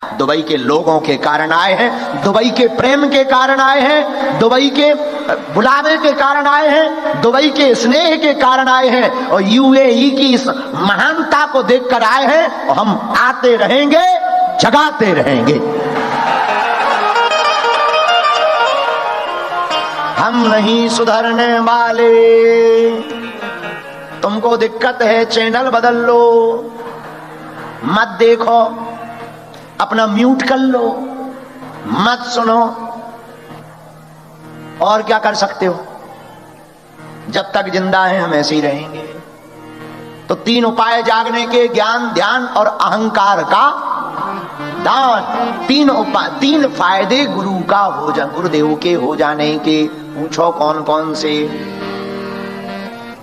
Dubai के लोगों के कारण आए हैं, दुबई के प्रेम के कारण आए हैं, दुबई के बुलावे के कारण आए हैं, दुबई के स्नेह के कारण आए हैं और यूएई की इस महानता को देखकर आए हैं और हम आते रहेंगे, जगाते रहेंगे। हम नहीं सुधरने वाले। तुमको दिक्कत है, चैनल बदल लो, मत देखो, अपना म्यूट कर लो, मत सुनो। और क्या कर सकते हो? जब तक जिंदा है हम ऐसे ही रहेंगे। तो तीन उपाय जागने के: ज्ञान, ध्यान और अहंकार का दान। तीन फायदे गुरु का हो जा गुरुदेव के हो जाने के। पूछो कौन कौन से?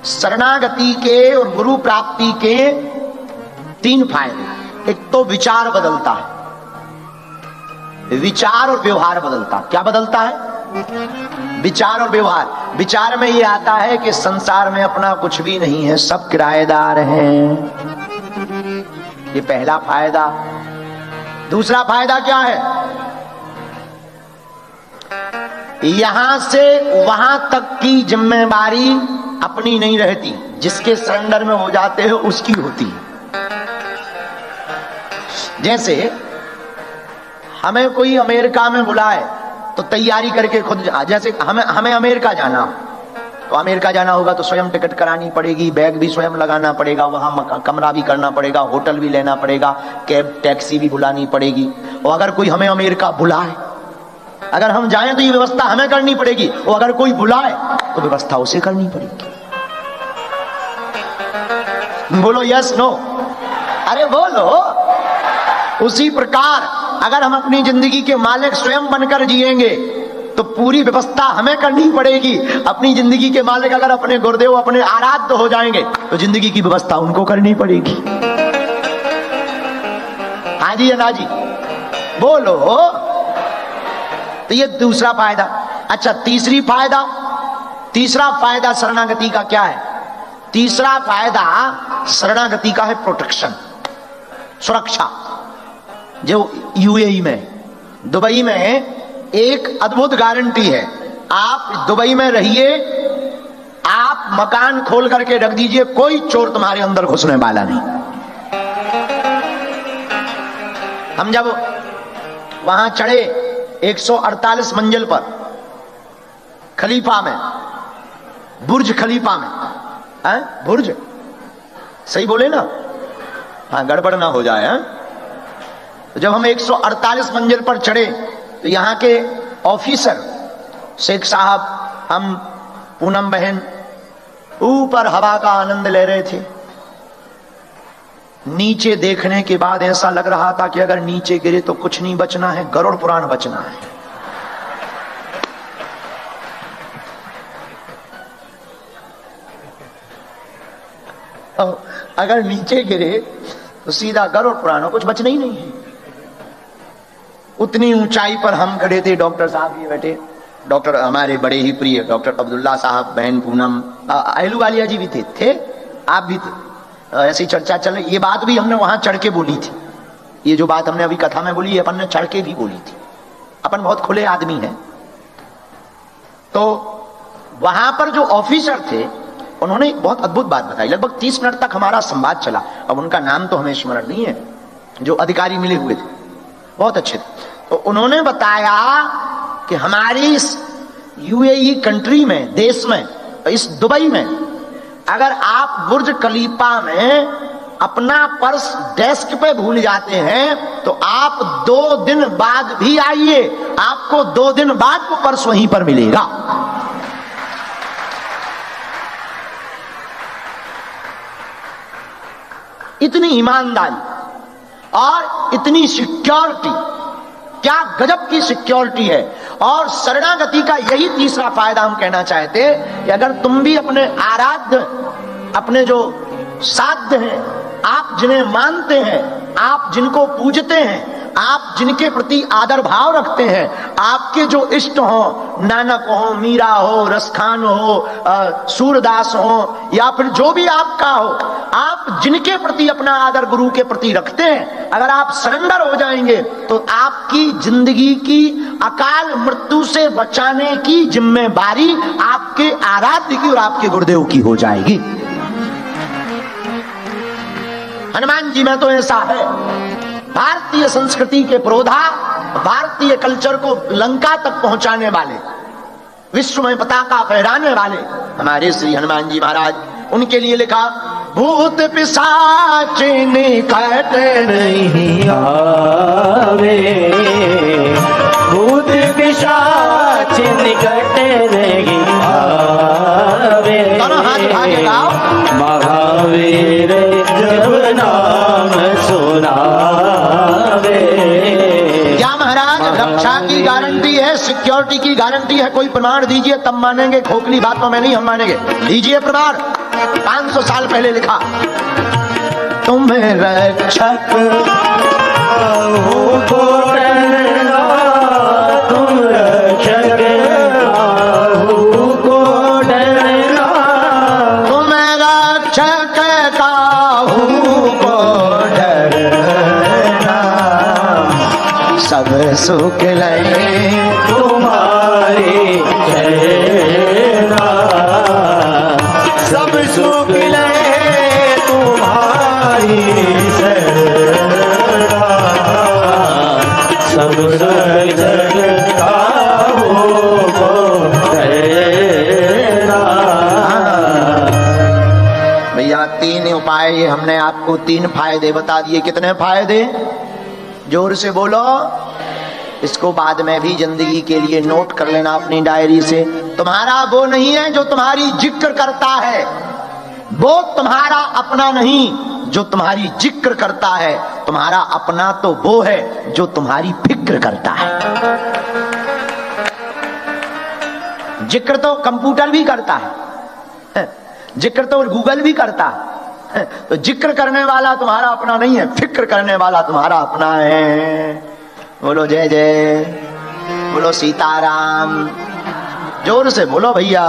शरणागति के और गुरु प्राप्ति के तीन फायदे। एक तो विचार बदलता है, विचार और व्यवहार बदलता। क्या बदलता है? विचार और व्यवहार। विचार में ये आता है कि संसार में अपना कुछ भी नहीं है, सब किराएदार हैं। ये पहला फायदा। दूसरा फायदा क्या है? यहां से वहां तक की जिम्मेदारी अपनी नहीं रहती, जिसके सरेंडर में हो जाते हो उसकी होती है। जैसे हमें कोई अमेरिका में बुलाए तो तैयारी करके खुद जैसे हमें अमेरिका जाना, तो अमेरिका जाना होगा तो स्वयं टिकट करानी पड़ेगी, बैग भी स्वयं लगाना पड़ेगा, वहां कमरा भी करना पड़ेगा, होटल भी लेना पड़ेगा, कैब टैक्सी भी बुलानी पड़ेगी। और अगर कोई हमें अमेरिका बुलाए, अगर हम जाएं तो ये व्यवस्था हमें करनी पड़ेगी, और अगर कोई बुलाए तो व्यवस्था उसे करनी पड़ेगी। बोलो यस नो? अरे बोलो। उसी प्रकार अगर हम अपनी जिंदगी के मालिक स्वयं बनकर जिएंगे तो पूरी व्यवस्था हमें करनी पड़ेगी। अपनी जिंदगी के मालिक अगर अपने गुरुदेव, अपने आराध्य हो जाएंगे तो जिंदगी की व्यवस्था उनको करनी पड़ेगी। हाँ जी या ना जी? बोलो। तो ये दूसरा फायदा। अच्छा, तीसरा फायदा शरणागति का क्या है? तीसरा फायदा शरणागति का है प्रोटेक्शन, सुरक्षा। जो यूएई में, दुबई में एक अद्भुत गारंटी है। आप दुबई में रहिए, आप मकान खोल करके रख दीजिए, कोई चोर तुम्हारे अंदर घुसने वाला नहीं। हम जब वहां चढ़े 148 मंजिल पर, खलीफा में, बुर्ज खलीफा में, बुर्ज सही बोले ना? हाँ, गड़बड़ ना हो जाए। तो जब हम 148 मंजिल पर चढ़े तो यहाँ के ऑफिसर, शेख साहब, हम, पूनम बहन ऊपर हवा का आनंद ले रहे थे। नीचे देखने के बाद ऐसा लग रहा था कि अगर नीचे गिरे तो कुछ नहीं बचना है, गरुड़ पुराण बचना है। अगर नीचे गिरे तो सीधा गरुड़ पुराण, कुछ बचना ही नहीं है। उतनी ऊंचाई पर हम खड़े थे। डॉक्टर साहब ये बैठे, डॉक्टर हमारे बड़े ही प्रिय डॉक्टर अब्दुल्ला साहब, बहन पूनम, अहलुवालिया जी भी थे, आप भी थे। ऐसी चर्चा चल रही। ये बात भी हमने वहां चढ़ के बोली थी। ये जो बात हमने अभी कथा में बोली, अपन ने चढ़ के भी बोली थी। अपन बहुत खुले आदमी हैं। तो वहां पर जो ऑफिसर थे उन्होंने बहुत अद्भुत बात बताई। लगभग 30 मिनट तक हमारा संवाद चला। अब उनका नाम तो हमें स्मरण नहीं है। जो अधिकारी मिले हुए थे बहुत अच्छे थे। तो उन्होंने बताया कि हमारी इस यूएई कंट्री में, देश में, इस दुबई में, अगर आप बुर्ज खलीफा में अपना पर्स डेस्क पे भूल जाते हैं तो आप 2 दिन बाद भी आइए, आपको 2 दिन बाद वो पर्स वहीं पर मिलेगा। इतनी ईमानदारी और इतनी सिक्योरिटी, क्या गजब की सिक्योरिटी है। और शरणागति का यही तीसरा फायदा हम कहना चाहते हैं कि अगर तुम भी अपने आराध्य, अपने जो साध्य हैं, आप जिन्हें मानते हैं, आप जिनको पूजते हैं, आप जिनके प्रति आदर भाव रखते हैं, आपके जो इष्ट हो, नानक हो, मीरा हो, रसखान हो, सूरदास हो, या फिर जो भी आपका हो, आप जिनके प्रति अपना आदर गुरु के प्रति रखते हैं, अगर आप सरेंडर हो जाएंगे तो आपकी जिंदगी की अकाल मृत्यु से बचाने की जिम्मेदारी आपके आराध्य की और आपके गुरुदेव की हो जाएगी। हनुमान जी में तो ऐसा है, भारतीय संस्कृति के प्रोधा, भारतीय कल्चर को लंका तक पहुंचाने वाले, विश्व में पताका फहराने वाले हमारे श्री हनुमान जी महाराज, उनके लिए लिखा, भूत पिशाच निकट नहीं आवे, भूत पिशाच निकट नहीं आवे, दोनों हाथ उठा के गाओ, महावीर जब नाम सुनावे। क्या महाराज रक्षा की गारंटी है, सिक्योरिटी की गारंटी है? कोई प्रमाण दीजिए तब मानेंगे, खोखली बातों में नहीं हम मानेंगे। दीजिए प्रमाण। 500 साल पहले लिखा, तुम रक्षक हो को डरना, तुम रक्षक हो को डरना, तुम रक्षक काहू को डरना, सब सुख लय तुम्हारे चरना, सब सुख ले तुम्हारी शरणा, सब सुख हो तेरा। भैया 3 उपाय, ये हमने आपको 3 फायदे बता दिए। कितने फायदे? जोर से बोलो। इसको बाद में भी जिंदगी के लिए नोट कर लेना अपनी डायरी से। तुम्हारा वो नहीं है जो तुम्हारी जिक्र करता है, वो तुम्हारा अपना नहीं जो तुम्हारी जिक्र करता है। तुम्हारा अपना तो वो है जो तुम्हारी फिक्र करता है। जिक्र तो कंप्यूटर भी करता है, जिक्र तो गूगल भी करता है। तो जिक्र करने वाला तुम्हारा अपना नहीं है, फिक्र करने वाला तुम्हारा अपना है। बोलो जय जय, बोलो सीताराम। जोर से बोलो भैया,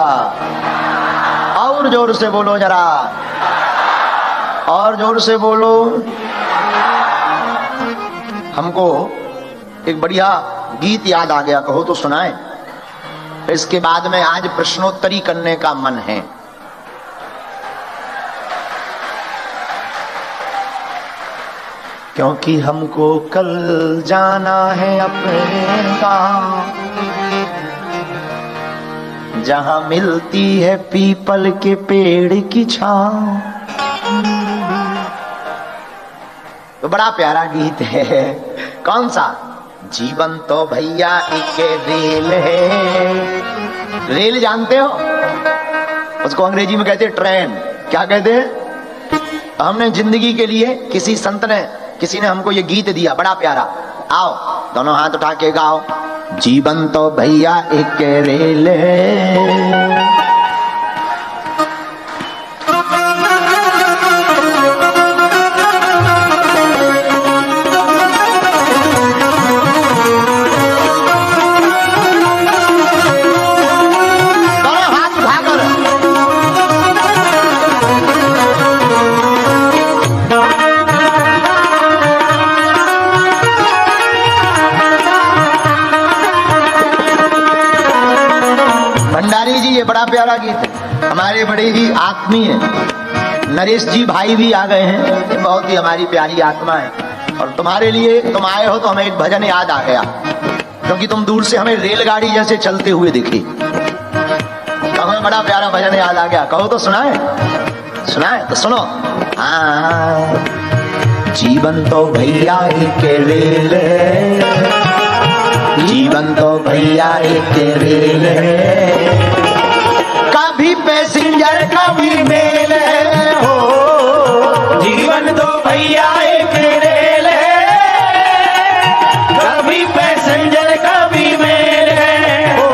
और जोर से बोलो जरा, और जोर से बोलो। हमको एक बढ़िया गीत याद आ गया, कहो तो सुनाए। इसके बाद में आज प्रश्नोत्तरी करने का मन है। क्योंकि हमको कल जाना है अपने गांव, जहां मिलती है पीपल के पेड़ की छांव। तो बड़ा प्यारा गीत है। कौन सा? जीवन तो भैया एक रेल है। रेल जानते हो? उसको अंग्रेजी में कहते हैं ट्रेन। क्या कहते हैं? हमने जिंदगी के लिए किसी ने हमको ये गीत दिया, बड़ा प्यारा। आओ दोनों हाथ उठा के गाओ। जीवन तो भैया एक रेल है, बड़ा प्यारा गीत है। हमारे बड़े ही आत्मीय नरेश जी भाई भी आ गए हैं, बहुत ही हमारी प्यारी आत्मा है। और तुम्हारे लिए तुम आए हो तो हमें एक भजन याद आ गया, क्योंकि तुम दूर से हमें रेलगाड़ी जैसे चलते हुए दिखे, तो हमें बड़ा प्यारा भजन याद आ गया। कहो तो सुनाए? सुनाए तो सुनो। हाँ, जीवन तो भैया एक रेल है, जीवन तो भैया एक रेल है, कभी पैसेंजर कभी मेल है हो। जीवन तो भैया एक रेल है, कभी पैसेंजर कभी मेल है हो।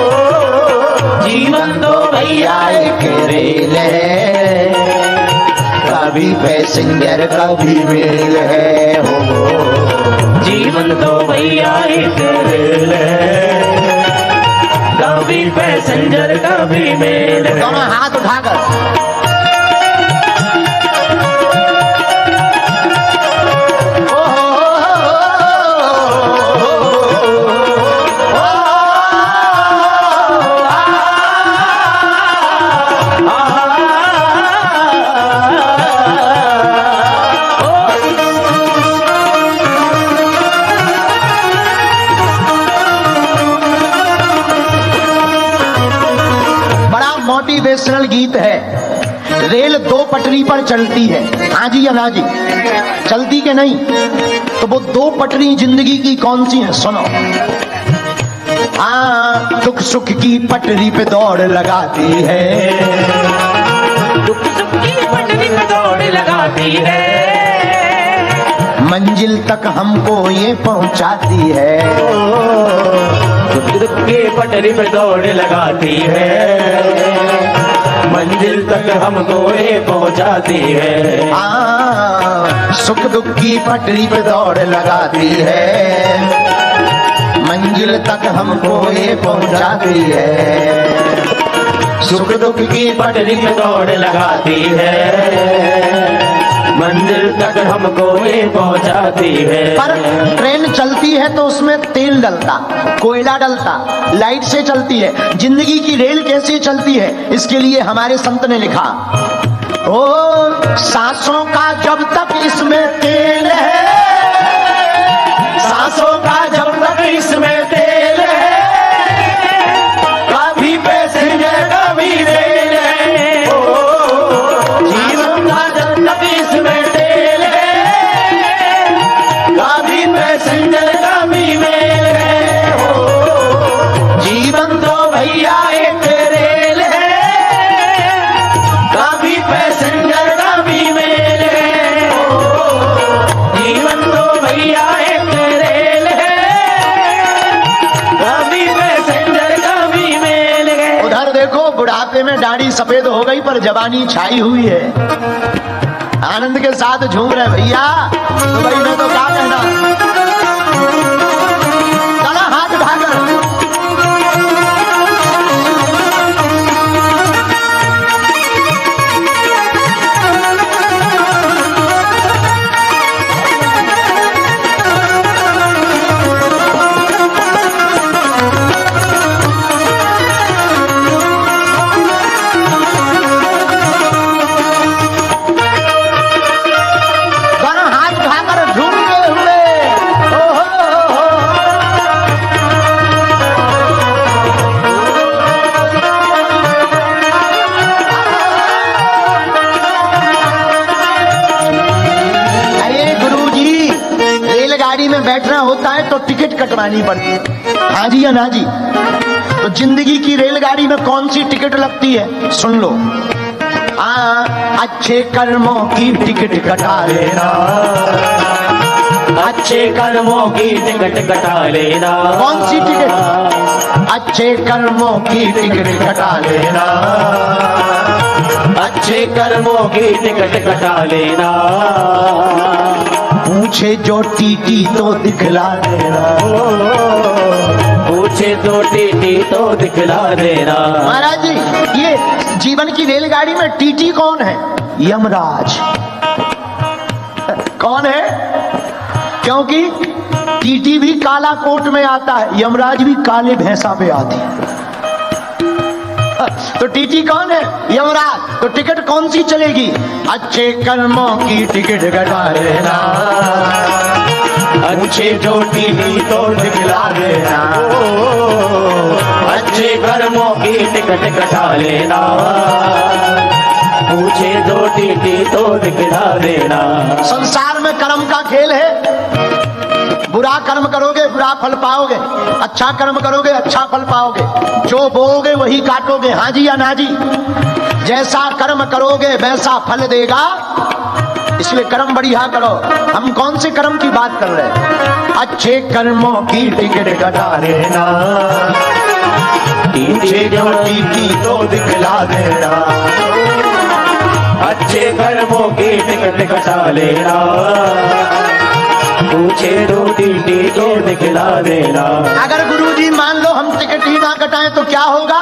जीवन तो भैया एक रेल है, कभी पैसेंजर कभी मेल है हो। जीवन जीवन तो भैया एक रेल है, कभी पैसेंजर कभी मेल है। दोनों हाथ उठाकर मोटिवेशनल गीत है। रेल दो पटरी पर चलती है, हाँ जी या ना जी, चलती के नहीं? तो वो दो पटरी जिंदगी की कौन सी है? सुनो। हाँ, दुख सुख की पटरी पे दौड़ लगाती है, दुख सुख की पटरी पे दौड़ लगाती है, मंजिल तक हमको ये पहुंचाती है। दुख दुख की पटरी पे दौड़ लगाती है, मंजिल तक हमको ये पहुंचाती है। सुख दुख की पटरी पे दौड़ लगाती है, मंजिल तक हमको ये पहुंचाती है। सुख दुख की पटरी पे दौड़ लगाती है, मंजिल तक हमको ये पहुंचाती है। पर ट्रेन चलती है तो उसमें तेल डलता, कोयला डलता, लाइट से चलती है। जिंदगी की रेल कैसे चलती है? इसके लिए हमारे संत ने लिखा, ओ सांसों का जब तक इसमें तेल है, सांसों का जब तक इसमें तेल है, कभी पैसेंजर कभी रेल है। जीवन का जब तक इसमें तेल है, कभी पैसेंजर कभी मेल है। जीवन तो भैया एक रेल है, कभी पैसेंजर कभी मेल है। जीवन तो भैया एक रेल है, कभी पैसेंजर कभी मेल है। उधर देखो, बुढ़ापे में दाढ़ी सफेद हो गई पर जवानी छाई हुई है, आनंद के साथ झूम रहे भैया। दुबई में तो क्या कहना, चला हाथ उठाकर। बैठना होता है तो टिकट कटवानी पड़ती है, हाँ जी या ना जी? तो जिंदगी की रेलगाड़ी में कौन सी टिकट लगती है? सुन लो। अच्छे कर्मों की टिकट कटा लेना, अच्छे कर्मों की टिकट कटा लेना। कौन सी टिकट? अच्छे कर्मों की टिकट कटा लेना, अच्छे कर्मों की टिकट कटा लेना। पूछे जो टीटी तो दिखला देना, पूछे तो टीटी तो दिखला देना। महाराज जी, ये जीवन की रेलगाड़ी में टीटी कौन है? यमराज। कौन है? क्योंकि टीटी भी काला कोट में आता है, यमराज भी काले भैंसा पे आती है। तो टीटी कौन है? यमराज। तो टिकट कौन सी चलेगी? अच्छे कर्मों की टिकट कटा लेना, अच्छे जो टीटी तो दिखला देना। अच्छे कर्मों की टिकट कटा लेना, पूछे दो टीटी तो दिखला देना। संसार में कर्म का खेल है। बुरा कर्म करोगे बुरा फल पाओगे, अच्छा कर्म करोगे अच्छा फल पाओगे। जो बोओगे वही काटोगे, हाँ जी या ना जी? जैसा कर्म करोगे वैसा फल देगा, इसलिए कर्म बढ़िया करो। हम कौन से कर्म की बात कर रहे हैं? अच्छे कर्मों की टिकट कटा लेना, पूछे जो टीटी तो दिखला देना। अच्छे कर्मों की टिकट कटा लेना, पूछे तो टीटी को दिखला देना। अगर गुरुजी मान लो हम टिकट ही ना कटाएं तो क्या होगा?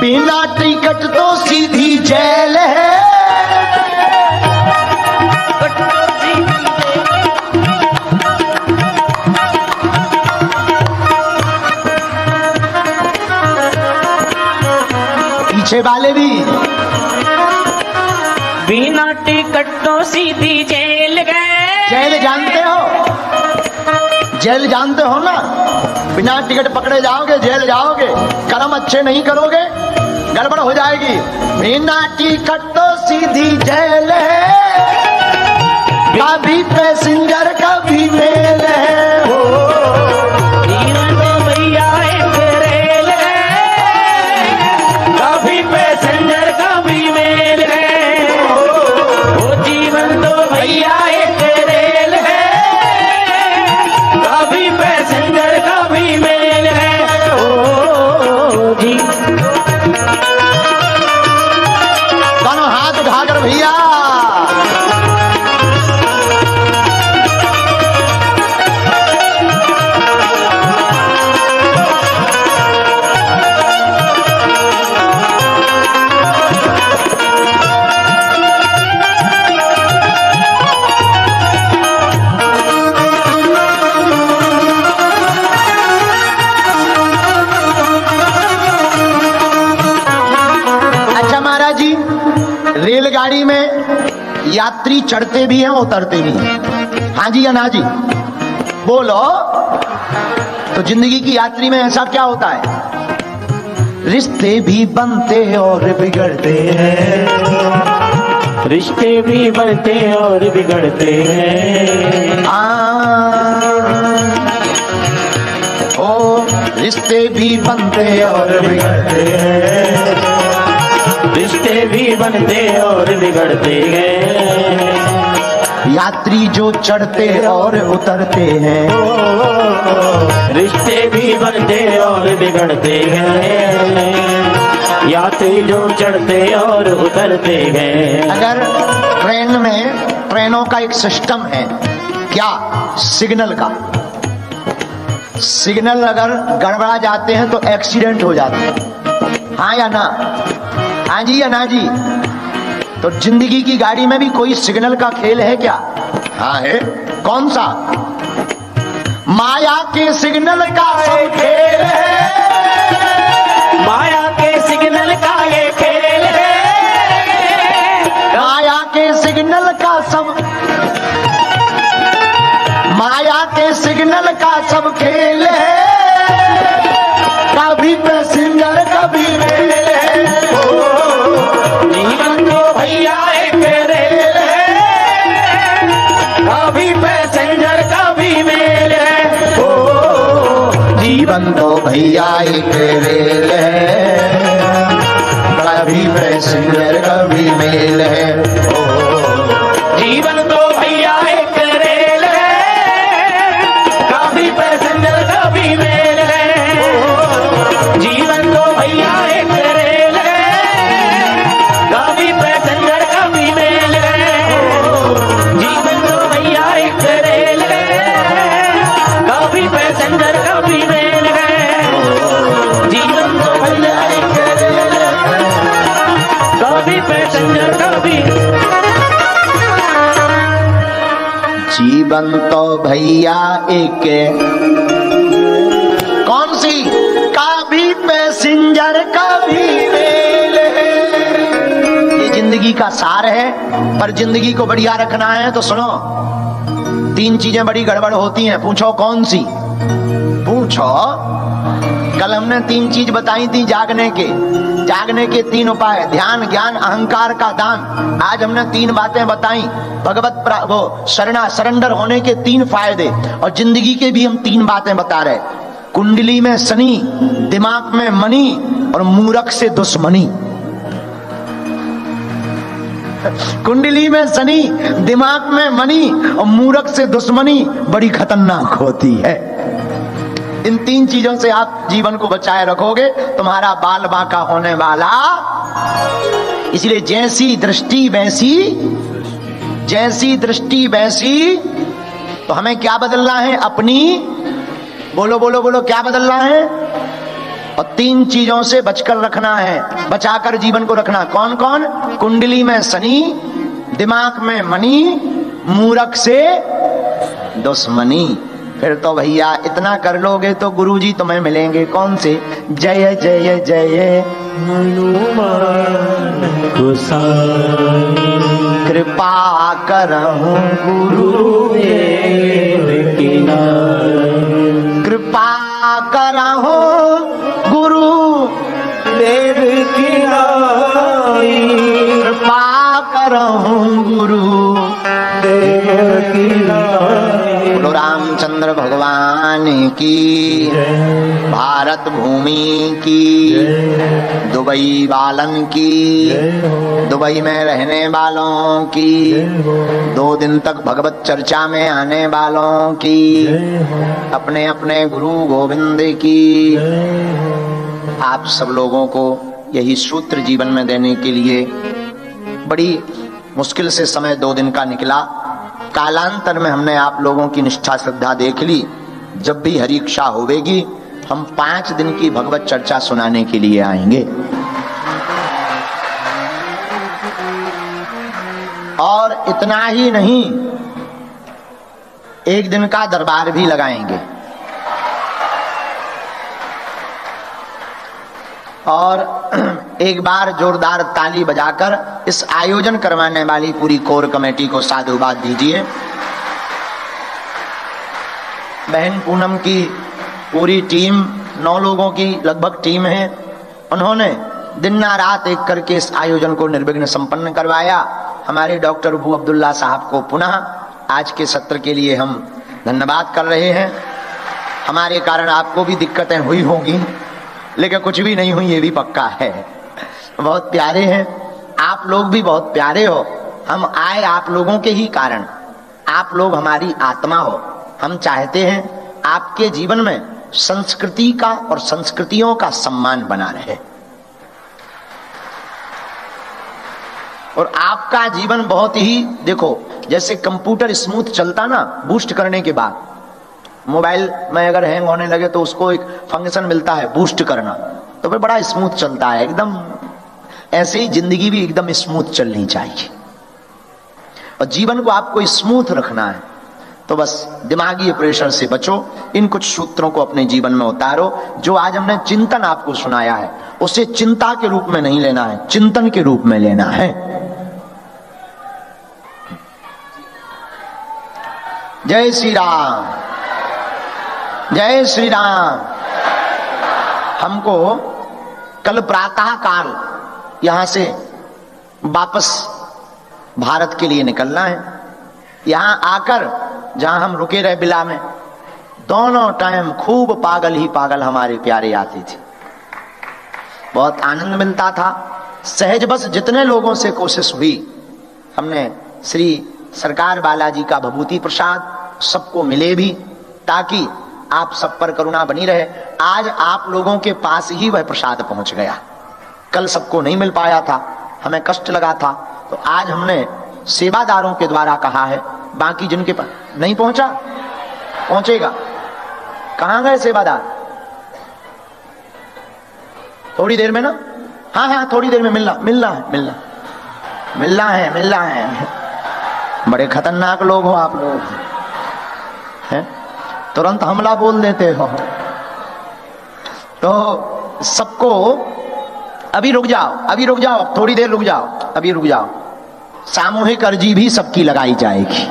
बिना टिकट तो सीधी जेल है। पीछे वाले भी बिना टिकट तो सीधी जेल गए। जेल जानते हो? जेल जानते हो ना? बिना टिकट पकड़े जाओगे, जेल जाओगे, कर्म अच्छे नहीं करोगे, गड़बड़ हो जाएगी। बिना टिकट तो सीधी जेल है, कभी पैसेंजर कभी मेल है। हो जीवन तो भैया एक रेल है, कभी पैसेंजर कभी मेल है। ओ जीवन तो भैया एक रेल है, कभी पैसेंजर कभी मेल है। ओ जी दोनों हाथ उठाकर भैया रेलगाड़ी में यात्री चढ़ते भी हैं उतरते भी हैं। हाँ जी या ना जी? बोलो। तो जिंदगी की यात्री में ऐसा क्या होता है? रिश्ते भी बनते और बिगड़ते हैं, रिश्ते भी बनते और बिगड़ते हैं। ओ रिश्ते भी बनते और बिगड़ते हैं, रिश्ते भी बनते और बिगड़ते हैं। यात्री जो चढ़ते और उतरते हैं, रिश्ते भी बनते और बिगड़ते हैं। यात्री जो चढ़ते और उतरते हैं। अगर ट्रेन में, ट्रेनों का एक सिस्टम है क्या? सिग्नल का। सिग्नल अगर गड़बड़ा जाते हैं तो एक्सीडेंट हो जाते हैं। हाँ या ना? हाँ जी या ना जी? तो जिंदगी की गाड़ी में भी कोई सिग्नल का खेल है क्या? हाँ है। कौन सा? माया के सिग्नल का सब खेल है, माया के सिग्नल का ये खेल है। माया के सिग्नल का सब, माया के सिग्नल का सब खेल है, कभी पैसेंजर कभी मेल है। जीवन तो भैया एक रेल है, कभी पैसेंजर कभी मेल है। ओ जीवन तो भैया एक रेल है, कभी पैसेंजर कभी मेल है। जीवन तो भैया एक रेल है, कभी पैसेंजर कभी मेल है। जीवन तो भैया एक रेल है, कभी पैसेंजर कभी मेल है। जीवन तो भैया एक रेल है, कभी पैसेंजर कभी मेल है। जीवन तो भैया एक रेल है, कभी पैसेंजर कभी। जीवन तो भैया एक, कौन सी? कभी पैसेंजर कभी मेल है। ये जिंदगी का सार है। पर जिंदगी को बढ़िया रखना है तो सुनो, तीन चीजें बड़ी गड़बड़ होती हैं। पूछो कौन सी? पूछो। कल हमने तीन चीज बताई थी जागने के। जागने के तीन उपाय: ध्यान, ज्ञान, अहंकार का दान। आज हमने तीन बातें बताई। भगवत वो सरेंडर होने के तीन फायदे, और जिंदगी के भी हम तीन बातें बता रहे। कुंडली में शनि, दिमाग में मनी, और मूर्ख से दुश्मनी। कुंडली में शनि, दिमाग में मनी, और मूर्ख से दुश्मनी बड़ी खतरनाक होती है। इन तीन चीजों से आप जीवन को बचाए रखोगे, तुम्हारा बाल बांका होने वाला। इसलिए जैसी दृष्टि वैसी, जैसी दृष्टि वैसी तो हमें क्या बदलना है? अपनी, बोलो बोलो बोलो, क्या बदलना है? और 3 चीजों से बचकर रखना है, बचाकर जीवन को रखना। कौन कौन? कुंडली में शनि, दिमाग में मनी, मूरख से दुश्मनी। फिर तो भैया इतना कर लोगे तो गुरुजी तुम्हें मिलेंगे कौन से? जय जय जय हनुमान गोसाई, कृपा करहु गुरुदेव की नाई, कृपा करहु गुरु देव की नाई, कृपा करहु गुरु देव की नाई। बोलो रामचंद्र भगवान की, भारत भूमि की, दुबई वालन की, दुबई में रहने वालों की, 2 दिन तक भगवत चर्चा में आने वालों की, अपने अपने गुरु गोविंद की। आप सब लोगों को यही सूत्र जीवन में देने के लिए बड़ी मुश्किल से समय 2 दिन का निकला। कालांतर में हमने आप लोगों की निष्ठा श्रद्धा देख ली। जब भी हरि इच्छा होवेगी हम 5 दिन की भगवत चर्चा सुनाने के लिए आएंगे। और इतना ही नहीं, 1 दिन का दरबार भी लगाएंगे। और एक बार जोरदार ताली बजाकर इस आयोजन करवाने वाली पूरी कोर कमेटी को साधुवाद दीजिए। बहन पूनम की पूरी टीम, 9 लोगों की लगभग टीम है, उन्होंने दिन रात एक करके इस आयोजन को निर्विघ्न संपन्न करवाया। हमारे डॉक्टर अबू अब्दुल्ला साहब को पुनः आज के सत्र के लिए हम धन्यवाद कर रहे हैं। हमारे कारण आपको भी दिक्कतें हुई होंगी, लेकिन कुछ भी नहीं हुई, ये भी पक्का है। बहुत प्यारे हैं आप लोग, भी बहुत प्यारे हो। हम आए आप लोगों के ही कारण, आप लोग हमारी आत्मा हो। हम चाहते हैं आपके जीवन में संस्कृति का और संस्कृतियों का सम्मान बना रहे, और आपका जीवन बहुत ही, देखो जैसे कंप्यूटर स्मूथ चलता ना बूस्ट करने के बाद, मोबाइल में अगर हैंग होने लगे तो उसको एक फंक्शन मिलता है बूस्ट करना, तो फिर बड़ा स्मूथ चलता है एकदम। ऐसे ही जिंदगी भी एकदम स्मूथ चलनी चाहिए, और जीवन को आपको स्मूथ रखना है। तो बस दिमागी प्रेशर से बचो, इन कुछ सूत्रों को अपने जीवन में उतारो। जो आज हमने चिंतन आपको सुनाया है उसे चिंता के रूप में नहीं लेना है, चिंतन के रूप में लेना है। जय श्री राम, जय श्री राम। हमको कल प्रातः काल यहां से वापस भारत के लिए निकलना है। यहां आकर जहां हम रुके रहे बिला में, दोनों टाइम खूब पागल ही पागल हमारे प्यारे आते थे, बहुत आनंद मिलता था। सहज बस जितने लोगों से कोशिश हुई, हमने श्री सरकार बालाजी का भभूति प्रसाद सबको मिले भी, ताकि आप सब पर करुणा बनी रहे। आज आप लोगों के पास ही वह प्रसाद पहुंच गया। कल सबको नहीं मिल पाया था, हमें कष्ट लगा था, तो आज हमने सेवादारों के द्वारा कहा है, बाकी जिनके पास नहीं पहुंचा पहुंचेगा। कहां गए सेवादार? थोड़ी देर में ना, हाँ हाँ थोड़ी देर में मिलना है। बड़े खतरनाक लोग हो आप लोग, हैं? तुरंत हमला बोल देते हो। तो सबको अभी रुक जाओ, थोड़ी देर रुक जाओ। सामूहिक अर्जी भी सबकी लगाई जाएगी,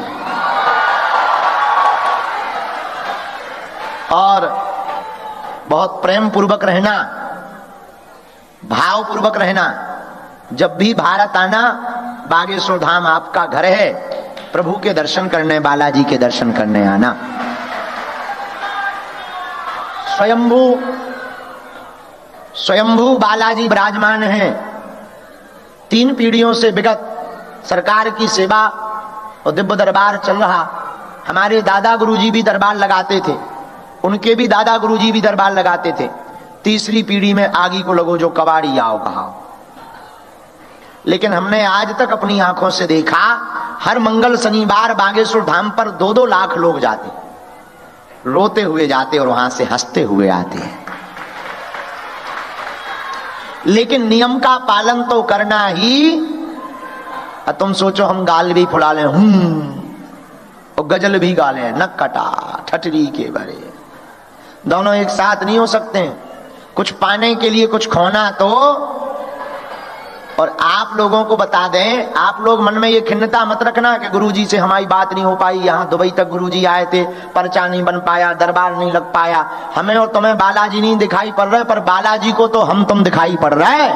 और बहुत प्रेम पूर्वक रहना, भाव पूर्वक रहना। जब भी भारत आना, बागेश्वर धाम आपका घर है, प्रभु के दर्शन करने, बालाजी के दर्शन करने आना। स्वयंभू बालाजी विराजमान हैं। 3 पीढ़ियों से विगत सरकार की सेवा और दिव्य दरबार चल रहा। हमारे दादा गुरुजी भी दरबार लगाते थे, उनके भी दादा गुरुजी भी दरबार लगाते थे। 3री पीढ़ी में आगी को लगो जो कबाड़ी आओ कहा। लेकिन हमने आज तक अपनी आंखों से देखा हर मंगल शनिवार बागेश्वर धाम पर 2-2 लाख लोग जाते, रोते हुए जाते और वहां से हंसते हुए आते हैं। लेकिन नियम का पालन तो करना ही। तुम सोचो हम गाल भी फुला लें और गजल भी गा लें, नक कटा ठटरी के बरे, दोनों एक साथ नहीं हो सकते हैं। कुछ पाने के लिए कुछ खोना तो। और आप लोगों को बता दें, आप लोग मन में ये खिन्नता मत रखना कि गुरुजी से हमारी बात नहीं हो पाई, यहां दुबई तक गुरुजी आए थे, पर्चा नहीं बन पाया, दरबार नहीं लग पाया। हमें और तुम्हें बालाजी नहीं दिखाई पड़ रहे, पर बालाजी को तो हम तुम दिखाई पड़ रहे।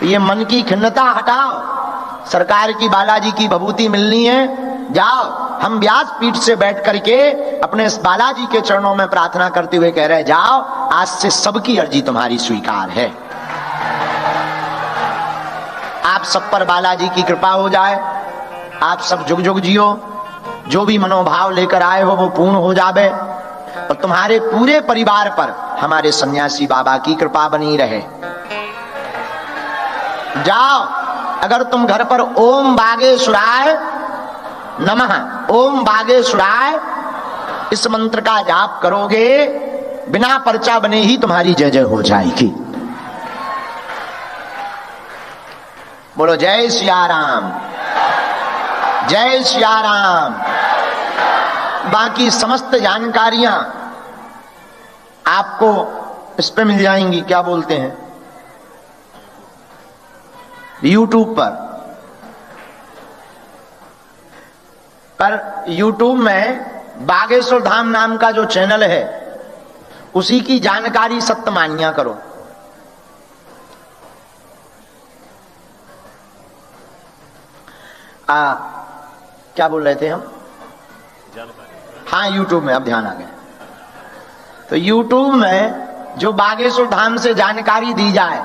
ये मन की खिन्नता हटाओ। सरकार की बालाजी की भभूति मिलनी है, जाओ। हम व्यास पीठ से बैठ करके अपने इस बालाजी के चरणों में प्रार्थना करते हुए कह रहे, जाओ, आज से सबकी अर्जी तुम्हारी स्वीकार है। आप सब पर बालाजी की कृपा हो जाए, आप सब जुग जुग जियो, जो भी मनोभाव लेकर आए हो वो पूर्ण हो जावे, और तुम्हारे पूरे परिवार पर हमारे सन्यासी बाबा की कृपा बनी रहे। जाओ, अगर तुम घर पर ओम बागेश्वराय नमः, ओम बागेश्वराय इस मंत्र का जाप करोगे, बिना पर्चा बने ही तुम्हारी जय जय हो जाएगी। बोलो जय सिया राम, जय सिया राम। बाकी समस्त जानकारियां आपको इस पे मिल जाएंगी, क्या बोलते हैं, YouTube पर YouTube में बागेश्वर धाम नाम का जो चैनल है उसी की जानकारी सत्य मानिया करो। क्या बोल रहे थे हम? हाँ, YouTube में, अब ध्यान आ गया। तो YouTube में जो बागेश्वर धाम से जानकारी दी जाए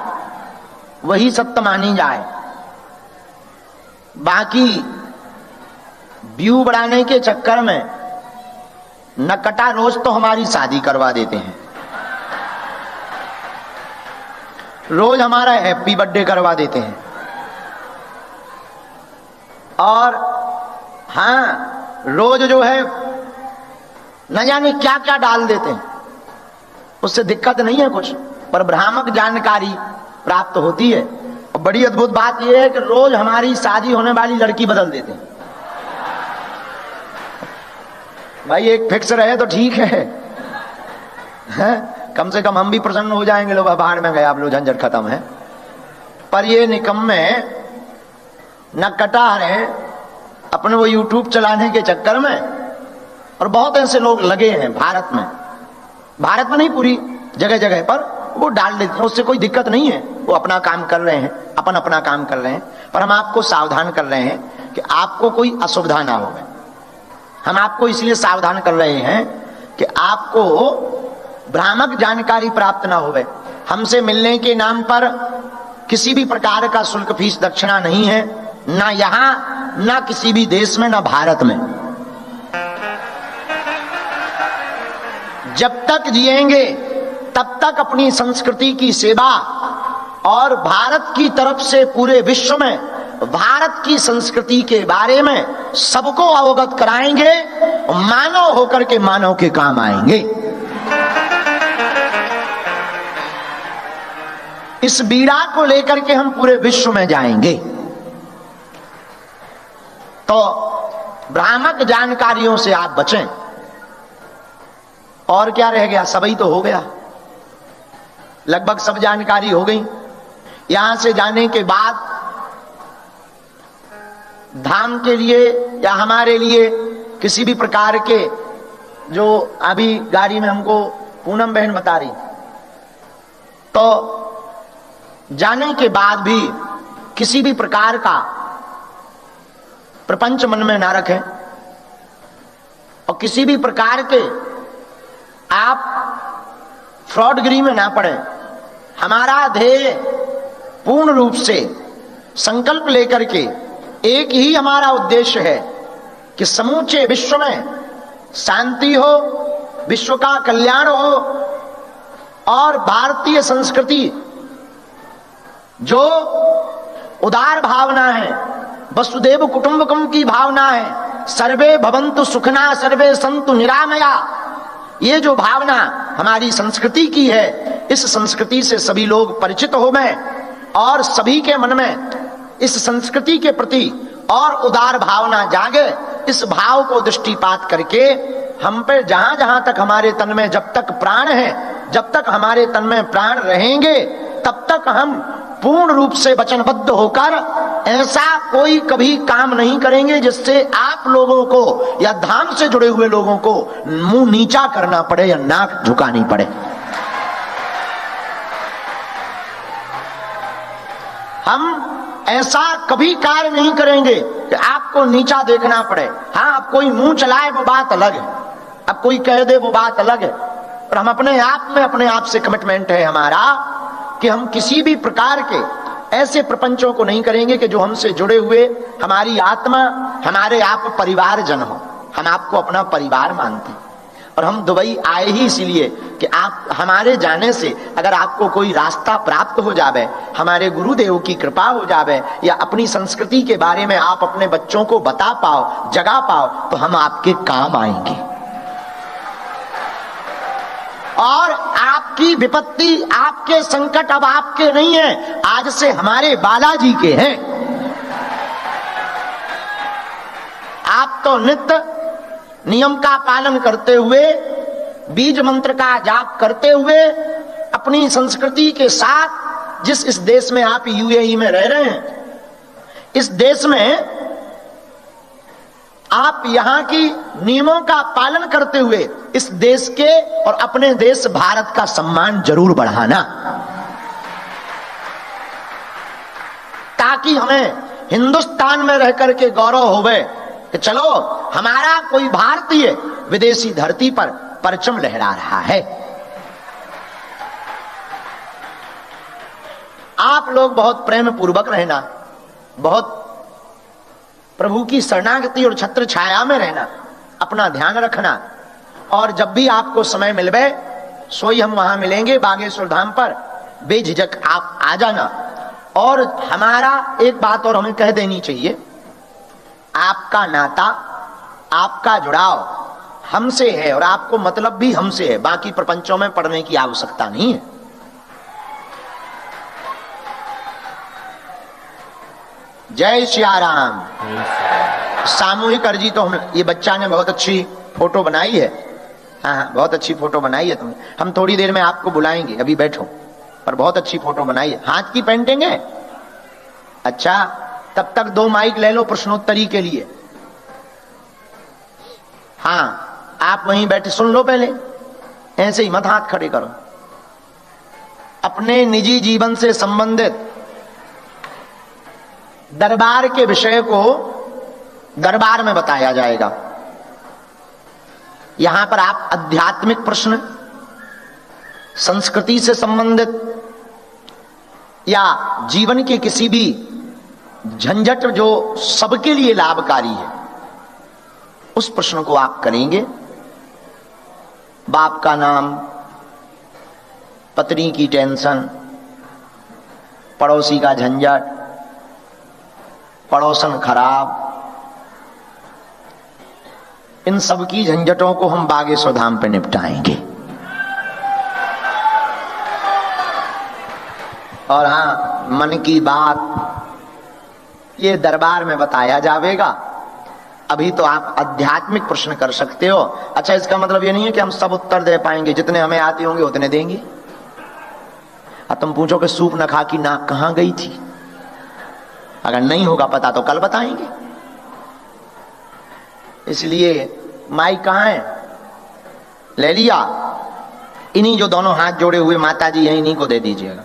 वही सत्य मानी जाए। बाकी व्यू बढ़ाने के चक्कर में नकटा रोज तो हमारी शादी करवा देते हैं, रोज हमारा हैप्पी बर्थडे करवा देते हैं, और हाँ, रोज जो है न जाने क्या क्या डाल देते हैं। उससे दिक्कत नहीं है कुछ, पर भ्रामक जानकारी प्राप्त होती है। और बड़ी अद्भुत बात यह है कि रोज हमारी शादी होने वाली लड़की बदल देते हैं। भाई एक फिक्स रहे तो ठीक है, कम से कम हम भी प्रसन्न हो जाएंगे, लोग बाहर में गए, आप लोग झंझट खत्म है। पर ये निकम्मे न कटा रहे अपने वो YouTube चलाने के चक्कर में, और बहुत ऐसे लोग लगे हैं भारत में नहीं, पूरी जगह जगह पर वो डाल देते हैं। उससे कोई दिक्कत नहीं है, वो अपना काम कर रहे हैं, अपना काम कर रहे हैं। पर हम आपको सावधान कर रहे हैं कि आपको कोई असुविधा ना हो। हम आपको इसलिए सावधान कर रहे हैं कि आपको भ्रामक जानकारी प्राप्त ना होवे। हमसे मिलने के नाम पर किसी भी प्रकार का शुल्क, फीस, दक्षिणा नहीं है, ना यहां, ना किसी भी देश में, ना भारत में। जब तक जिएंगे तब तक अपनी संस्कृति की सेवा और भारत की तरफ से पूरे विश्व में भारत की संस्कृति के बारे में सबको अवगत कराएंगे, मानव होकर के मानव के काम आएंगे। इस बीड़ा को लेकर के हम पूरे विश्व में जाएंगे। तो भ्रामक जानकारियों से आप बचें। और क्या रह गया? सबही तो हो गया, लगभग सब जानकारी हो गई। यहां से जाने के बाद धाम के लिए या हमारे लिए किसी भी प्रकार के, जो अभी गाड़ी में हमको पूनम बहन बता रही, तो जाने के बाद भी किसी भी प्रकार का प्रपंच मन में ना रखें, और किसी भी प्रकार के आप फ्रॉडगिरी में ना पड़े। हमारा ध्येय पूर्ण रूप से संकल्प लेकर के एक ही हमारा उद्देश्य है कि समूचे विश्व में शांति हो, विश्व का कल्याण हो, और भारतीय संस्कृति जो उदार भावना है, वसुदेव कुटुंबकम की भावना है, सर्वे भवन्तु सुखना सर्वे सन्तु निरामया। ये जो भावना हमारी संस्कृति की है, इस संस्कृति से सभी लोग परिचित हो गए और सभी के मन में इस संस्कृति के प्रति और उदार भावना जागे। इस भाव को दृष्टिपात करके हम पे जहां जहां तक हमारे तन में जब तक प्राण है, जब तक हमारे तन में प्राण रहेंगे, तब तक हम पूर्ण रूप से वचनबद्ध होकर ऐसा कोई कभी काम नहीं करेंगे जिससे आप लोगों को या धाम से जुड़े हुए लोगों को मुंह नीचा करना पड़े या नाक झुकानी पड़े। हम ऐसा कभी कार्य नहीं करेंगे कि आपको नीचा देखना पड़े। हाँ, अब कोई मुंह चलाए वो बात अलग है, अब कोई कह दे वो बात अलग है, पर हम अपने आप में, अपने आप से कमिटमेंट है हमारा कि हम किसी भी प्रकार के ऐसे प्रपंचों को नहीं करेंगे कि जो हमसे जुड़े हुए हमारी आत्मा, हमारे आप परिवारजन हो। हम आपको अपना परिवार मानते हैं और हम दुबई आए ही इसीलिए कि आप हमारे जाने से अगर आपको कोई रास्ता प्राप्त हो जावे, हमारे गुरुदेव की कृपा हो जावे, या अपनी संस्कृति के बारे में आप अपने बच्चों को बता पाओ, जगा पाओ, तो हम आपके काम आएंगे। और आपकी विपत्ति, आपके संकट अब आपके नहीं है, आज से हमारे बालाजी के हैं। आप तो नित्य नियम का पालन करते हुए, बीज मंत्र का जाप करते हुए, अपनी संस्कृति के साथ, जिस इस देश में आप यूएई में रह रहे हैं, इस देश में आप यहां की नियमों का पालन करते हुए इस देश के और अपने देश भारत का सम्मान जरूर बढ़ाना, ताकि हमें हिंदुस्तान में रह करके गौरव होवे कि चलो हमारा कोई भारतीय विदेशी धरती पर परचम लहरा रहा है। आप लोग बहुत प्रेम पूर्वक रहना, बहुत प्रभु की शरणागति और छत्र छाया में रहना, अपना ध्यान रखना, और जब भी आपको समय मिलवे सोई हम वहां मिलेंगे बागेश्वर धाम पर, बेझिझक आप आ जाना। और हमारा एक बात और हमें कह देनी चाहिए, आपका नाता, आपका जुड़ाव हमसे है और आपको मतलब भी हमसे है, बाकी प्रपंचों में पढ़ने की आवश्यकता नहीं है। जय सिया राम। सामूहिक अर्जी तो हम, ये बच्चा ने बहुत अच्छी फोटो बनाई है। हाँ, बहुत अच्छी फोटो बनाई है तुमने। हम थोड़ी देर में आपको बुलाएंगे, अभी बैठो, पर बहुत अच्छी फोटो बनाई है। हाथ की पेंटिंग है? अच्छा, तब तक 2 माइक ले लो प्रश्नोत्तरी के लिए। हाँ, आप वहीं बैठे सुन लो, पहले ऐसे ही मत हाथ खड़े करो। अपने निजी जीवन से संबंधित दरबार के विषय को दरबार में बताया जाएगा। यहां पर आप आध्यात्मिक प्रश्न, संस्कृति से संबंधित या जीवन के किसी भी झंझट जो सबके लिए लाभकारी है, उस प्रश्न को आप करेंगे। बाप का नाम, पत्नी की टेंशन, पड़ोसी का झंझट, पड़ोसन खराब, इन सब की झंझटों को हम बागेश्वर धाम पे निपटाएंगे। और हाँ, मन की बात ये दरबार में बताया जाएगा। अभी तो आप आध्यात्मिक प्रश्न कर सकते हो। अच्छा, इसका मतलब ये नहीं है कि हम सब उत्तर दे पाएंगे, जितने हमें आते होंगे उतने देंगे। अब तुम पूछो कि सूप न खा की नाक कहां गई थी, अगर नहीं होगा पता तो कल बताएंगे। इसलिए माइक कहां है? ले लिया? इन्हीं जो दोनों हाथ जोड़े हुए माता जी हैं, इन्हीं को दे दीजिएगा।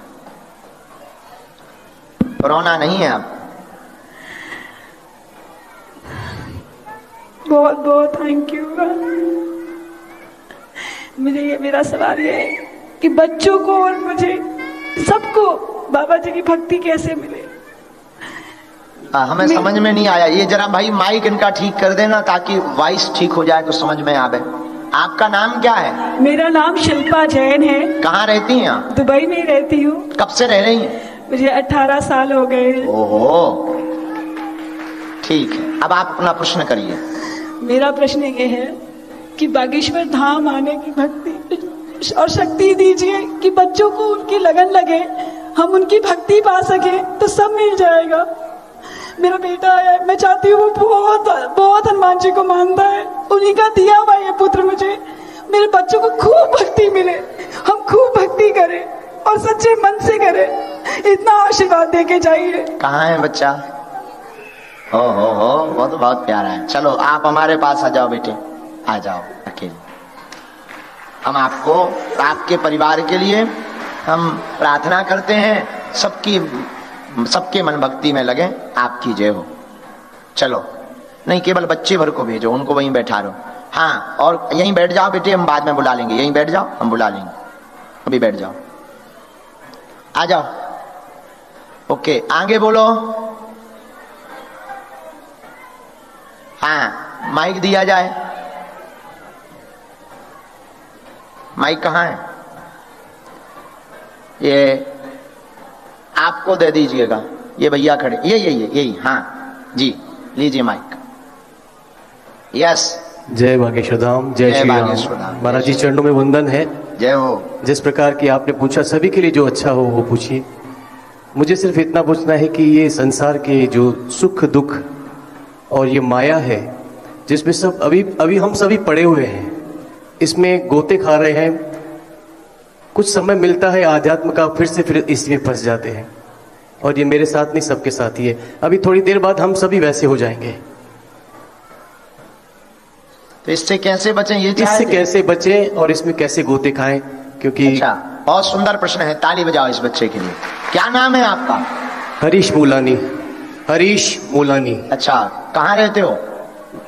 रोना नहीं है। आप बहुत बहुत थैंक यू। मेरा सवाल ये है कि बच्चों को और मुझे सबको बाबा जी की भक्ति कैसे मिले? हमें समझ में नहीं आया। ये जरा भाई माइक इनका ठीक कर देना ताकि वॉइस ठीक हो जाए तो समझ में आवे। आपका नाम क्या है? मेरा नाम शिल्पा जैन है। कहाँ रहती हैं आप? दुबई में रहती हूँ। कब से रह रही हैं? मुझे 18 साल हो गए हैं। ओहो, ठीक है, अब आप अपना प्रश्न करिए। मेरा प्रश्न ये है कि बागेश्वर धाम आने की भक्ति और शक्ति दीजिए कि बच्चों को उनकी लगन लगे, हम उनकी भक्ति पा सके तो सब मिल जाएगा। मेरा बेटा है, मैं चाहती हूँ वो बहुत बहुत हनुमान जी को मानता है, उन्हीं का दिया हुआ ये पुत्र मुझे, मेरे बच्चों को खूब भक्ति मिले, हम खूब भक्ति करें और सच्चे मन से करें, इतना आशीर्वाद दे के जाइए। कहाँ है बच्चा? हो वो तो बहुत प्यारा है। चलो आप हमारे पास आ जाओ बेटे, आ जाओ अकेले। हम आपको, आपके परिवार के लिए हम प्रार्थना करते हैं, सबके मन भक्ति में लगे, आपकी जय हो। चलो, नहीं केवल बच्चे भर को भेजो, उनको वहीं बैठा रहो। हाँ, और यहीं बैठ जाओ बेटे, हम बाद में बुला लेंगे, यहीं बैठ जाओ, हम बुला लेंगे, अभी बैठ जाओ, आ जाओ। ओके, आगे बोलो। हाँ, माइक दिया जाए। माइक कहाँ है? ये आपको दे दीजिएगा, ये भैया खड़े, यही, हाँ जी, लीजिए माइक। यस, जय बागेश्वर धाम, जय श्री बागेश्वर धाम। राम। महाराज जी चरणों में वंदन है। जय हो। जिस प्रकार की आपने पूछा, सभी के लिए जो अच्छा हो वो पूछिए। मुझे सिर्फ इतना पूछना है कि ये संसार के जो सुख दुख और ये माया है जिसमें सब अभी हम सभी पड़े हुए हैं, इसमें गोते खा रहे हैं, कुछ समय मिलता है आध्यात्म का, फिर इसमें फंस जाते हैं। और ये मेरे साथ नहीं, सबके साथ ही है। अभी थोड़ी देर बाद हम सभी वैसे हो जाएंगे। तो इससे कैसे बचें, ये इससे कैसे बचें और इसमें कैसे गोते खाएं? क्योंकि अच्छा, बहुत सुंदर प्रश्न है, ताली बजाओ इस बच्चे के लिए। क्या नाम है आपका? हरीश मूलानी। हरीश मूलानी। अच्छा, कहाँ रहते हो?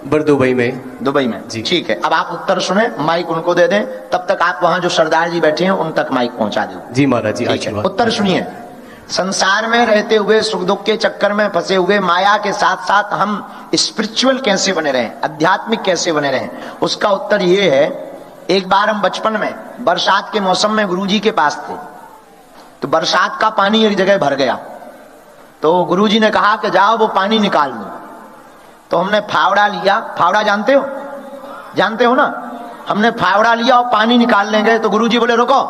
दुबई में। दुबई में जी। ठीक है, अब आप उत्तर सुने, माइक उनको दे दें, तब तक आप वहां जो सरदार जी बैठे हैं उन तक माइक पहुंचा दो। जी महाराज जी, ठीक है, आशीर्वाद। उत्तर सुनिए। संसार में रहते हुए सुख दुख के चक्कर में फंसे हुए माया के साथ साथ हम स्पिरिचुअल कैसे बने रहें, आध्यात्मिक कैसे बने रहें, उसका उत्तर ये है। एक बार हम बचपन में बरसात के मौसम में गुरुजी के पास थे, तो बरसात का पानी एक जगह भर गया, तो गुरुजी ने कहा कि जाओ वो पानी निकाल दो। तो हमने फावड़ा लिया, फावड़ा जानते हो ना, हमने फावड़ा लिया और पानी निकालने गए तो गुरुजी बोले रुको,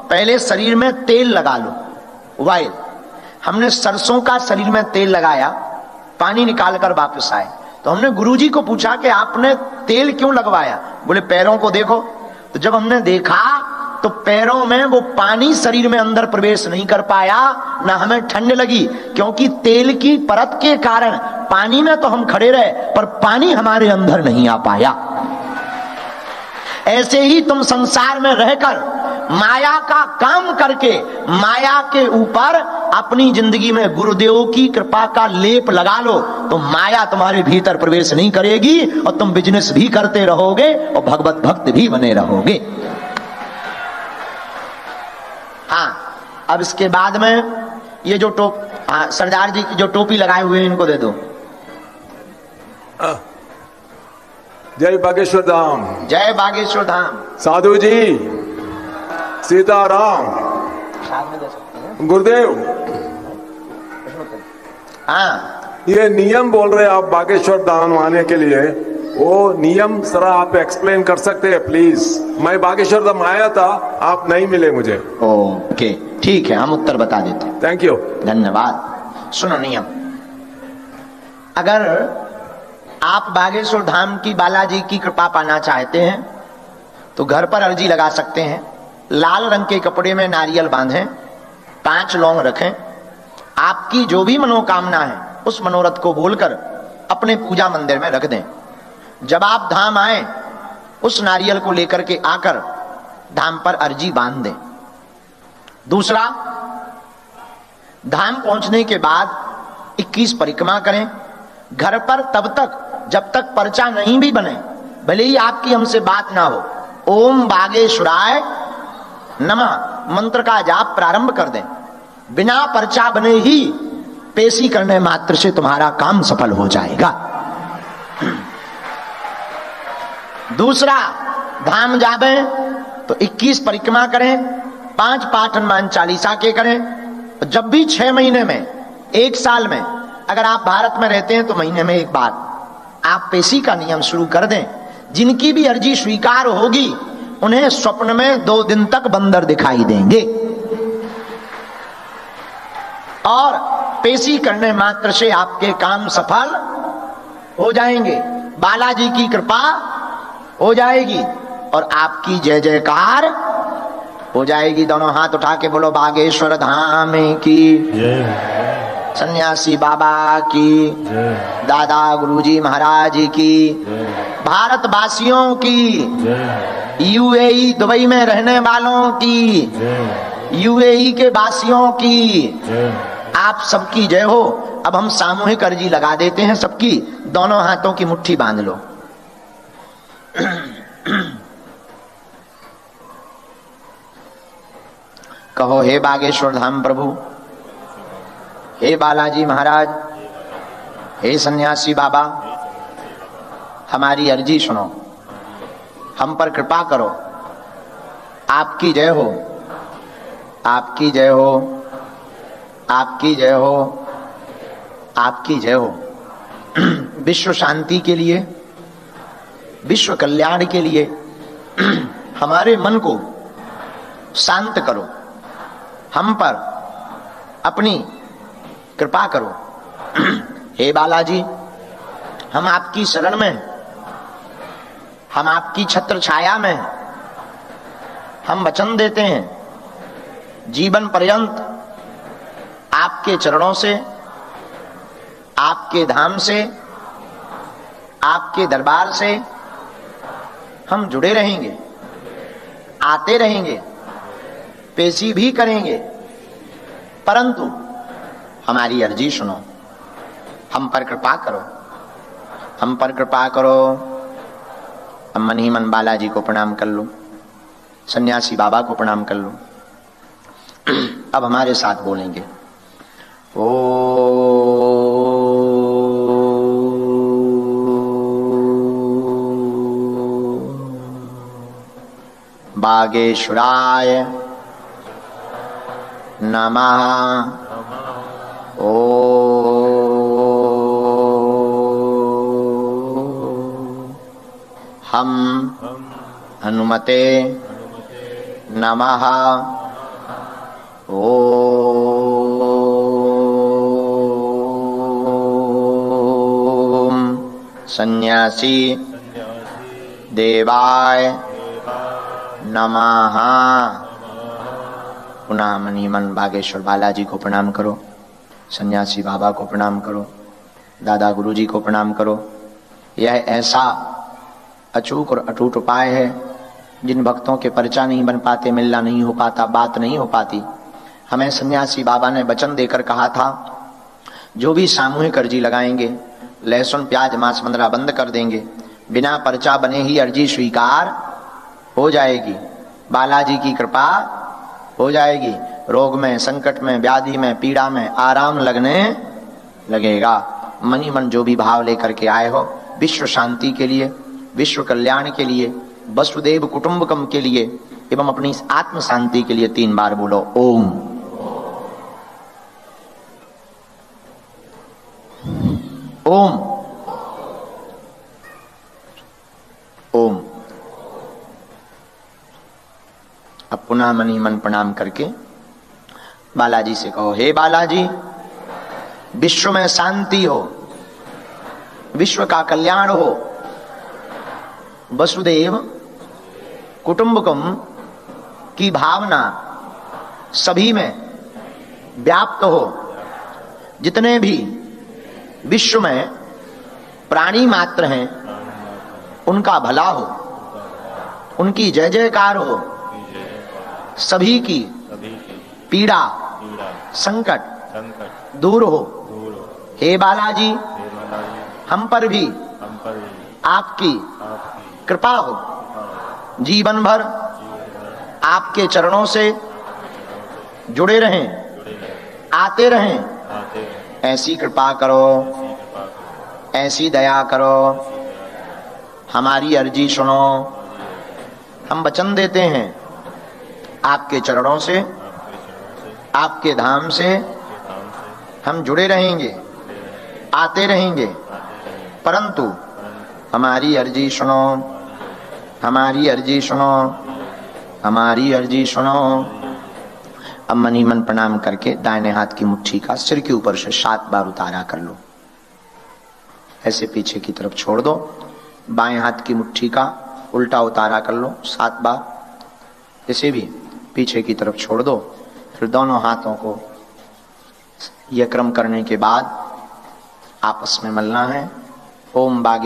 पहले शरीर में तेल लगा लो, ऑयल। हमने सरसों का शरीर में तेल लगाया, पानी निकाल कर वापस आए। तो हमने गुरुजी को पूछा कि आपने तेल क्यों लगवाया? बोले पैरों को देखो। तो जब हमने देखा तो पैरों में वो पानी शरीर में अंदर प्रवेश नहीं कर पाया, ना हमें ठंड लगी, क्योंकि तेल की परत के कारण पानी में तो हम खड़े रहे पर पानी हमारे अंदर नहीं आ पाया। ऐसे ही तुम संसार में रहकर माया का काम करके माया के ऊपर अपनी जिंदगी में गुरुदेव की कृपा का लेप लगा लो, तो माया तुम्हारे भीतर प्रवेश नहीं करेगी और तुम बिजनेस भी करते रहोगे और भगवत भक्त भी बने रहोगे। हाँ, अब इसके बाद में ये जो सरदार जी की जो टोपी लगाए हुए हैं इनको दे दो। जय बागेश्वर धाम। जय बागेश्वर धाम। साधु जी, सीताराम, गुरुदेव। हाँ, ये नियम बोल रहे आप बागेश्वर धाम आने के लिए, वो नियम जरा आप एक्सप्लेन कर सकते हैं प्लीज? मैं बागेश्वर धाम आया था, आप नहीं मिले मुझे। ओके, ठीक है, हम उत्तर बता देते हैं। थैंक यू, धन्यवाद। सुनो नियम, अगर आप बागेश्वर धाम की बालाजी की कृपा पाना चाहते हैं तो घर पर अर्जी लगा सकते हैं। लाल रंग के कपड़े में नारियल बांधें, 5 लौंग रखें, आपकी जो भी मनोकामना है उस मनोरथ को बोलकर अपने पूजा मंदिर में रख दें। जब आप धाम आए उस नारियल को लेकर के आकर धाम पर अर्जी बांध दें। दूसरा, धाम पहुंचने के बाद 21 परिक्रमा करें। घर पर तब तक जब तक पर्चा नहीं भी बने, भले ही आपकी हमसे बात ना हो, ओम बागेश्वराय नमः मंत्र का जाप प्रारंभ कर दें। बिना पर्चा बने ही पेशी करने मात्र से तुम्हारा काम सफल हो जाएगा। दूसरा, धाम जावे तो 21 परिक्रमा करें, 5 पाठ हनुमान चालीसा के करें, जब भी 6 महीने में, 1 साल में, अगर आप भारत में रहते हैं तो महीने में 1 बार आप पेशी का नियम शुरू कर दें। जिनकी भी अर्जी स्वीकार होगी उन्हें स्वप्न में 2 दिन तक बंदर दिखाई देंगे और पेशी करने मात्र से आपके काम सफल हो जाएंगे, बालाजी की कृपा हो जाएगी और आपकी जय जयकार हो जाएगी। दोनों हाथ उठा के बोलो बागेश्वर धाम की जय, सन्यासी बाबा की जय, दादा गुरुजी महाराज की, भारत वासियों की जय, यूएई दुबई में रहने वालों की जय, यूएई के वासियों की जय, आप सबकी जय हो। अब हम सामूहिक अर्जी लगा देते हैं सबकी। दोनों हाथों की मुट्ठी बांध लो। कहो हे बागेश्वर धाम प्रभु, हे बालाजी महाराज, हे सन्यासी बाबा, हमारी अर्जी सुनो, हम पर कृपा करो। आपकी जय हो, आपकी जय हो, आपकी जय हो, आपकी जय हो। विश्व शांति के लिए, विश्व कल्याण के लिए हमारे मन को शांत करो, हम पर अपनी कृपा करो। हे बालाजी, हम आपकी शरण में, हम आपकी छत्र छाया में, हम वचन देते हैं जीवन पर्यंत आपके चरणों से, आपके धाम से, आपके दरबार से हम जुड़े रहेंगे, आते रहेंगे, पेशी भी करेंगे, परंतु हमारी अर्जी सुनो, हम पर कृपा करो, हम पर कृपा करो। अब मन ही मन बालाजी को प्रणाम कर लो, सन्यासी बाबा को प्रणाम कर लो। अब हमारे साथ बोलेंगे ओ बागेश्वराय नमः। ओ हम हनुमते नमः। ओम सन्यासी देवाय नमः। पुनः मनी मन बागेश्वर बालाजी को प्रणाम करो, सन्यासी बाबा को प्रणाम करो, दादा गुरुजी को प्रणाम करो। यह ऐसा अचूक और अटूट उपाय है, जिन भक्तों के पर्चा नहीं बन पाते, मिलना नहीं हो पाता, बात नहीं हो पाती, हमें सन्यासी बाबा ने वचन देकर कहा था जो भी सामूहिक अर्जी लगाएंगे, लहसुन प्याज मांस मंदरा बंद कर देंगे, बिना पर्चा बने ही अर्जी स्वीकार हो जाएगी, बालाजी की कृपा हो जाएगी, रोग में, संकट में, व्याधि में, पीड़ा में आराम लगने लगेगा। मनी मन जो भी भाव लेकर के आए हो, विश्व शांति के लिए, विश्व कल्याण के लिए, वसुदेव कुटुंबकम के लिए एवं अपनी आत्म शांति के लिए 3 बार बोलो ओम। ओम ओम। अब पुनः मनी मन प्रणाम करके बालाजी से कहो हे बालाजी, विश्व में शांति हो, विश्व का कल्याण हो, वसुदेव कुटुंबकम की भावना सभी में व्याप्त हो, जितने भी विश्व में प्राणी मात्र हैं उनका भला हो, उनकी जय जयकार हो, सभी की पीड़ा संकट दूर हो। हे बालाजी, हम पर भी आपकी कृपा हो, जीवन भर आपके चरणों से जुड़े रहें, आते रहें, ऐसी कृपा करो, ऐसी दया करो, हमारी अर्जी सुनो। हम वचन देते हैं आपके चरणों से, आपके धाम से हम जुड़े रहेंगे, आते रहेंगे, परंतु हमारी अर्जी सुनो, हमारी अर्जी सुनो, हमारी अर्जी सुनो। अब मन ही मन प्रणाम करके दाहिने हाथ की मुट्ठी का सिर के ऊपर से 7 बार उतारा कर लो, ऐसे पीछे की तरफ छोड़ दो। बाएं हाथ की मुट्ठी का उल्टा उतारा कर लो 7 बार, इसे भी पीछे की तरफ छोड़ दो। फिर दोनों हाथों को यह क्रम करने के बाद आपस में मलना है। ओम बागे